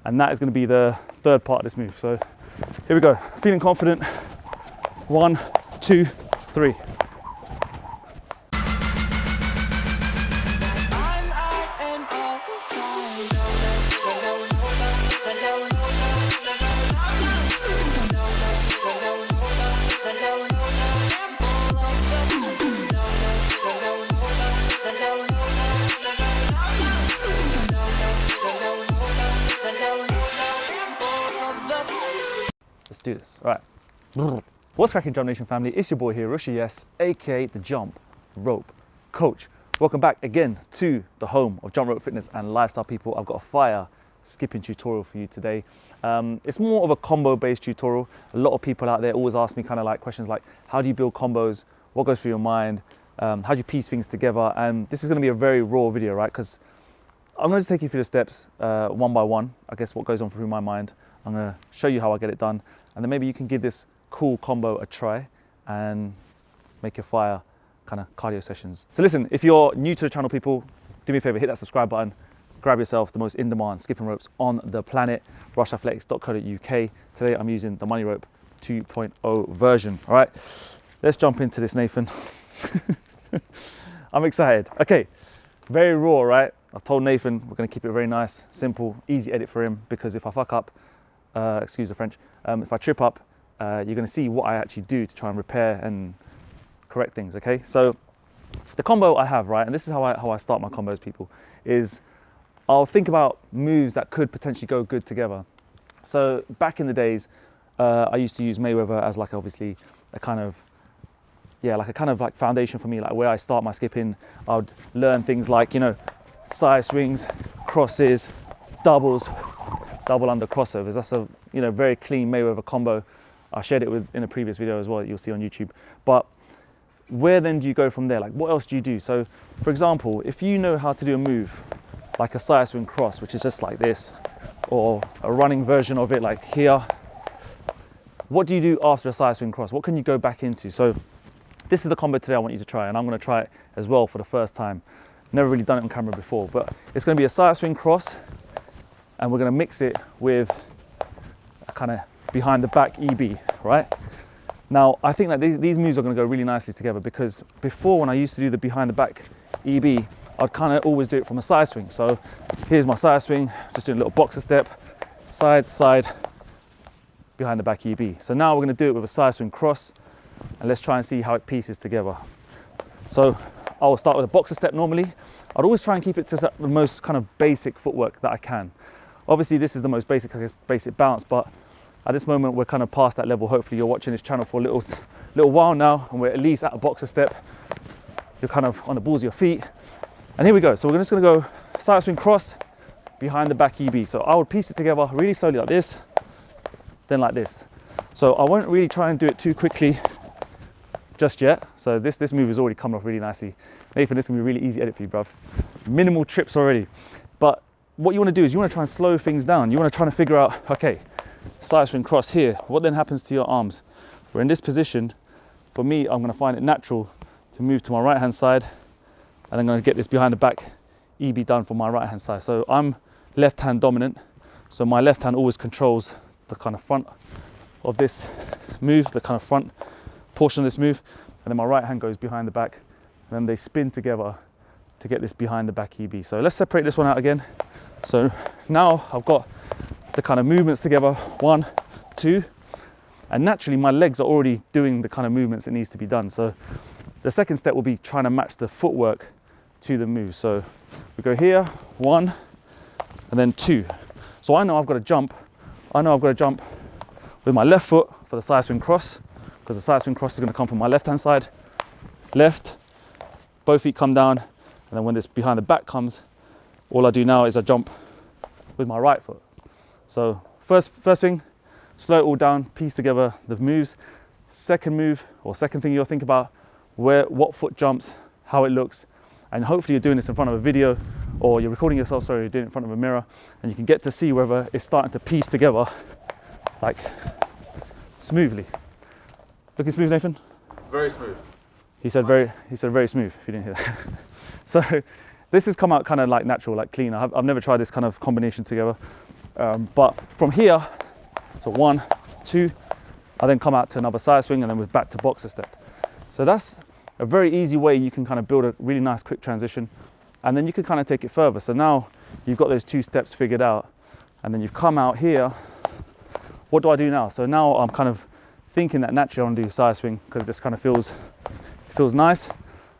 And that is going to be the third part of this move. So here we go. Feeling confident. 1, 2, 3. Let's do this. All right. What's cracking, Jump Nation family? It's your boy here, Rushy, yes, aka the Jump Rope Coach. Welcome back again to the home of jump rope fitness and lifestyle people. I've got a fire skipping tutorial for you today. It's more of a combo based tutorial. A lot of people out there always ask me kind of like questions like, how do you build combos? What goes through your mind? How do you piece things together? And this is going to be a very raw video, right? Because I'm going to take you through the steps one by one. I guess what goes on through my mind. I'm going to show you how I get it done. And then maybe you can give this cool combo a try and make your fire kind of cardio sessions. So listen, if you're new to the channel, people, do me a favor, hit that subscribe button, grab yourself the most in-demand skipping ropes on the planet, rushaflex.co.uk. Today I'm using the Money Rope 2.0 version. All right, let's jump into this, Nathan. I'm excited. Okay, very raw, right? I've told Nathan we're going to keep it very nice, simple, easy edit for him, because if I fuck up, excuse the French, if I trip up, you're going to see what I actually do to try and repair and correct things, okay? So the combo I have, right, and this is how I start my combos, people, is I'll think about moves that could potentially go good together. So back in the days, I used to use Mayweather as like obviously a kind of, yeah, like a kind of like foundation for me, like where I start my skipping. I would learn things like, you know, side swings, crosses, doubles, double under crossovers. That's a, you know, very clean Mayweather combo. I shared it in a previous video as well, you'll see on YouTube. But where then do you go from there? Like, what else do you do? So for example, if you know how to do a move like a side swing cross, which is just like this, or a running version of it like here, what do you do after a side swing cross? What can you go back into? So this is the combo today I want you to try, and I'm going to try it as well for the first time. Never really done it on camera before, but it's going to be a side swing cross, and we're going to mix it with a kind of behind the back EB, right? Now, I think that these moves are going to go really nicely together, because before, when I used to do the behind the back EB, I'd kind of always do it from a side swing. So here's my side swing, just doing a little boxer step, side, side, behind the back EB. So now we're going to do it with a side swing cross, and let's try and see how it pieces together. So I will start with a boxer step normally. I'd always try and keep it to the most kind of basic footwork that I can. Obviously, this is the most basic, I guess, basic bounce, but at this moment, we're kind of past that level. Hopefully you're watching this channel for a little while now, and we're at least at a boxer step. You're kind of on the balls of your feet. And here we go. So we're just gonna go side swing cross, behind the back EB. So I would piece it together really slowly like this, then like this. So I won't really try and do it too quickly just yet. So this move is already coming off really nicely. Nathan, this is gonna be a really easy edit for you, bruv. Minimal trips already. But what you wanna do is you wanna try and slow things down. You wanna try and figure out, okay, side swing cross here. What then happens to your arms? We're in this position. For me, I'm going to find it natural to move to my right hand side, and I'm going to get this behind the back EB done for my right hand side. So I'm left hand dominant, so my left hand always controls the kind of front of this move, the kind of front portion of this move, and then my right hand goes behind the back, and then they spin together to get this behind the back EB. So let's separate this one out again. So now I've got the kind of movements together, 1, 2, and naturally my legs are already doing the kind of movements that needs to be done. So the second step will be trying to match the footwork to the move. So we go here, 1, and then 2. So I know I've got to jump. I know I've got to jump with my left foot for the side swing cross, because the side swing cross is going to come from my left hand side. Left, both feet come down, and then when this behind the back comes, all I do now is I jump with my right foot. So first thing, slow it all down, piece together the moves. Second move, or second thing you'll think about, what foot jumps, how it looks, and hopefully you're doing this in front of a video, or you're recording yourself, sorry, you're doing it in front of a mirror, and you can get to see whether it's starting to piece together like smoothly. Looking smooth, Nathan? Very smooth. He said very smooth, if you didn't hear that. So this has come out kind of like natural, like clean. I've never tried this kind of combination together. But from here, so 1, 2, I then come out to another side swing and then we're back to boxer step. So that's a very easy way you can kind of build a really nice quick transition, and then you can kind of take it further. So now you've got those 2 steps figured out, and then you've come out here. What do I do now? So now I'm kind of thinking that naturally I want to do side swing because this kind of feels nice,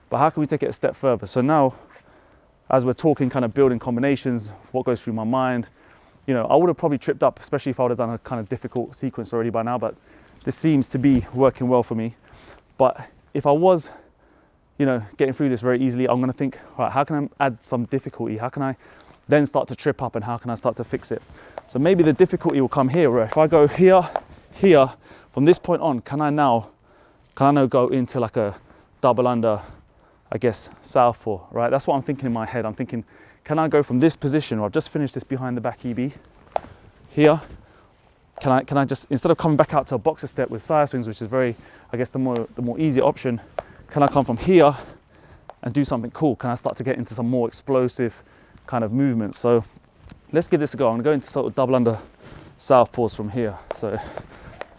but how can we take it a step further? So now, as we're talking kind of building combinations, what goes through my mind, you know, I would have probably tripped up, especially if I would have done a kind of difficult sequence already by now, but this seems to be working well for me. But if I was, you know, getting through this very easily, I'm gonna think, all right, how can I add some difficulty? How can I then start to trip up, and how can I start to fix it? So maybe the difficulty will come here, where if I go here, here, from this point on, can I now go into like a double under, I guess, southpaw, right? That's what I'm thinking in my head. I'm thinking, can I go from this position, or I've just finished this behind the back EB, here, can I just, instead of coming back out to a boxer step with side swings, which is very, I guess, the more easy option, can I come from here and do something cool? Can I start to get into some more explosive kind of movements? So let's give this a go. I'm gonna go into sort of double under southpaws from here. So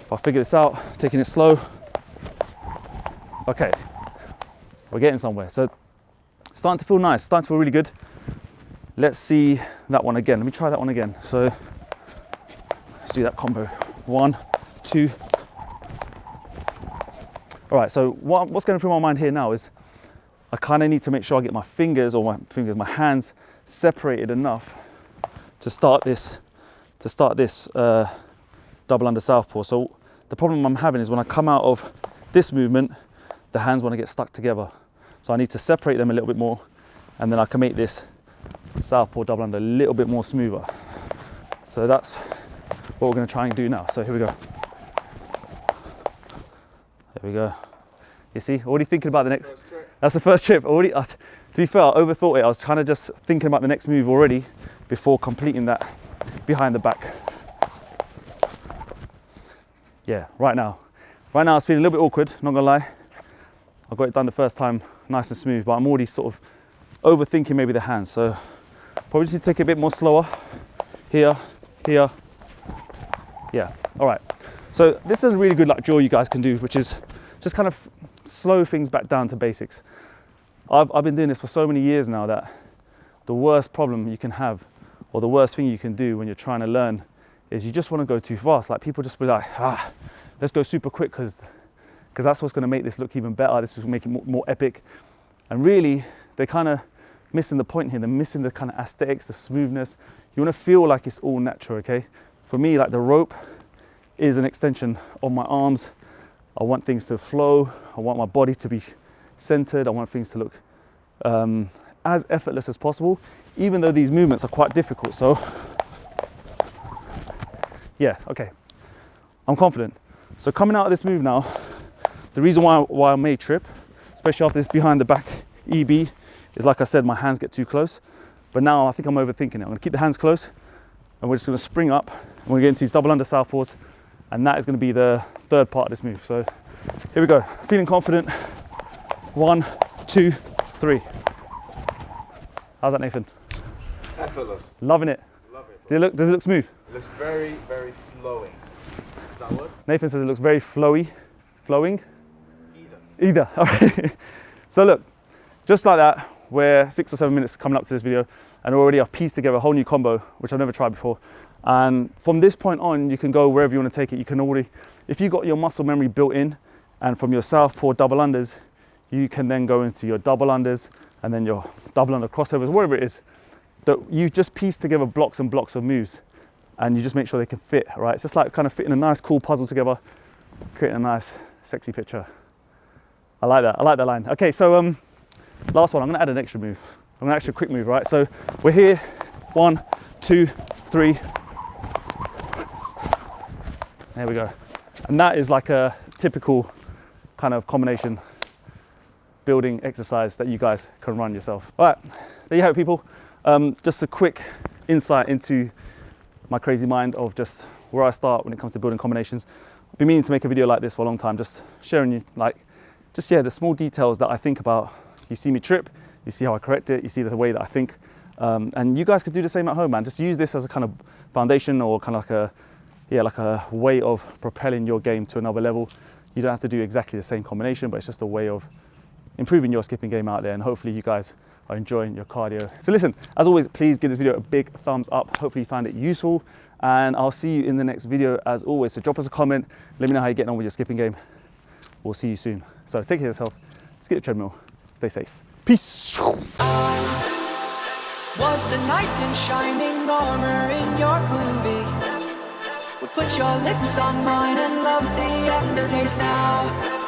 if I figure this out, taking it slow, okay, we're getting somewhere. So starting to feel nice, starting to feel really good. Let's see that one again. Let me try that one again. So let's do that combo. 1, 2. All right, so what's going through my mind here now is I kind of need to make sure I get my hands separated enough to start this double under southpaw. So the problem I'm having is when I come out of this movement, the hands want to get stuck together. So I need to separate them a little bit more, and then I can make this southpaw double under a little bit more smoother. So that's what we're going to try and do now. So here we go. There we go. You see, already thinking about the next. That's the first trip. Already, to be fair, I overthought it. I was kind of just thinking about the next move already before completing that behind the back. Yeah, right now it's feeling a little bit awkward, not gonna lie. I got it done the first time nice and smooth, but I'm already sort of overthinking maybe the hands. So probably just need to take it a bit more slower. Here, here. Yeah, all right. So this is a really good like drill you guys can do, which is just kind of slow things back down to basics. I've been doing this for so many years now that the worst problem you can have, or the worst thing you can do when you're trying to learn, is you just want to go too fast. Like people just be like, let's go super quick because that's what's going to make this look even better. This will make it more epic. And really, they're kind of missing the point here. They're missing the kind of aesthetics, the smoothness. You want to feel like it's all natural, okay? For me, like the rope is an extension of my arms. I want things to flow. I want my body to be centered. I want things to look as effortless as possible, even though these movements are quite difficult. So yeah, okay, I'm confident. So coming out of this move now, the reason why I may trip, especially after this behind the back EB, is like I said, my hands get too close. But now I think I'm overthinking it. I'm gonna keep the hands close, and we're just gonna spring up, and we're gonna get into these double under southpaws, and that is gonna be the third part of this move. So here we go, feeling confident. 1, 2, 3. How's that, Nathan? Effortless. Loving it. Love it. Does it look smooth? It looks very, very flowing. Is that what? Nathan says it looks very flowing. Either. All right. So look, just like that, we're 6 or 7 minutes coming up to this video, and already I've pieced together a whole new combo, which I've never tried before. And from this point on, you can go wherever you want to take it. You can already, if you've got your muscle memory built in, and from your southpaw double unders, you can then go into your double unders, and then your double under crossovers, whatever it is, that you just piece together blocks and blocks of moves, and you just make sure they can fit, right? It's just like kind of fitting a nice, cool puzzle together, creating a nice, sexy picture. I like that line. Okay, so last one, I'm gonna add an extra move. I'm gonna actually a quick move, right? So we're here, 1, 2, 3. There we go. And that is like a typical kind of combination building exercise that you guys can run yourself. All right, there you have it, people. Just a quick insight into my crazy mind of just where I start when it comes to building combinations. I've been meaning to make a video like this for a long time, just sharing you the small details that I think about. You see me trip, you see how I correct it, you see the way that I think, And you guys could do the same at home, man. Just use this as a kind of foundation or kind of like a way of propelling your game to another level. You don't have to do exactly the same combination, but it's just a way of improving your skipping game out there, and hopefully you guys are enjoying your cardio. So listen, as always, please give this video a big thumbs up. Hopefully you found it useful, and I'll see you in the next video as always. So drop us a comment, let me know how you're getting on with your skipping game. We'll see you soon. So take care of yourself, skip the treadmill, stay safe. Peace. Was the knight in shining armor in your movie? Would put your lips on mine and love the aftertaste now.